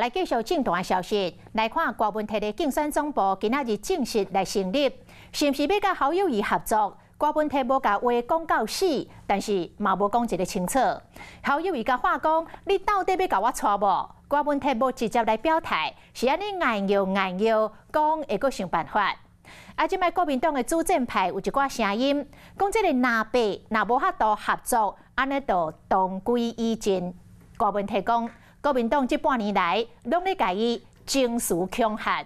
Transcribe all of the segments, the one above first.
来继续正大消息，来看郭文泰的竞选总部今仔日正式来成立，是毋是要甲侯友宜合作？郭文泰无甲话讲到死，但是嘛无讲一个清楚。侯友宜甲话讲，你到底要甲我娶无？郭文泰无直接来表态，是安尼硬摇，讲会阁想办法。即摆国民党的主战派有一寡声音，讲这个若无法度合作，安尼就同归于尽。郭文泰讲，国民党这半年来拢咧甲伊情绪恐吓。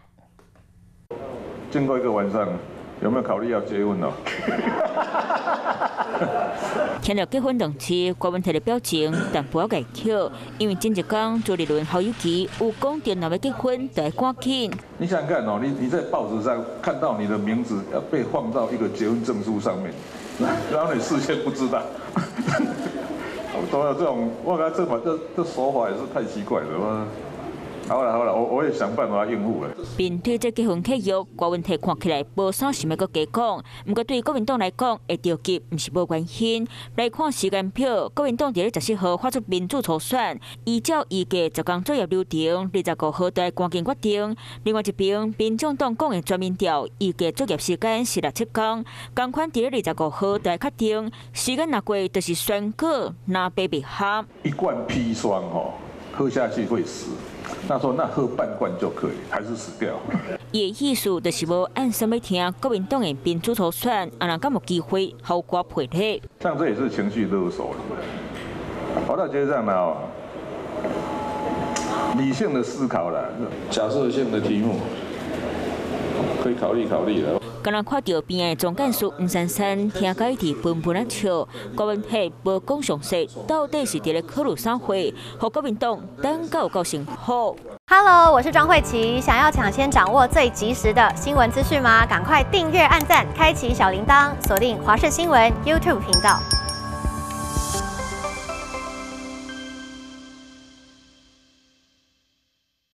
经过一个晚上，有没有考虑要结婚哦？听到结婚动词，郭文泰的表情淡薄仔巧，因为前一天朱立伦侯友宜有讲到，若要结婚，就要赶紧。你想想看哦，你在报纸上看到你的名字要被放到一个结婚证书上面，然后你事先不知道，都有这种，我感觉这手法也是太奇怪了。好了，我也想办法应付了。面对这结婚契约，郭文泰看起来无啥想要搁加讲，不过对国民党来讲，会着急毋是无关系。来看时间表，国民党伫咧14号发出民主初选，依照预计10天作业流程，25号就赶紧决定。另外一边，民众党讲的全民调预计作业时间是6、7天，同款伫咧25号就确定。时间若过，就是选举若被别合。一罐砒霜喝下去会死。那说那喝半罐就可以，还是死掉。伊的意思就是无按什么听国民党的民主初选，若敢有机会后果配合。像这也是情绪勒索。跑到街上呢，理性的思考了，假设性的题目可以考虑了。刚刚看到边的总干事吴珊珊听到伊伫喷喷啊笑，郭文泰无讲详细，到底是伫咧考虑啥货，互国民党等到高兴好。Hello， 我是庄慧琪，想要抢先掌握最及时的新闻资讯吗？赶快订阅、按赞、开启小铃铛，锁定华视新闻 YouTube 频道。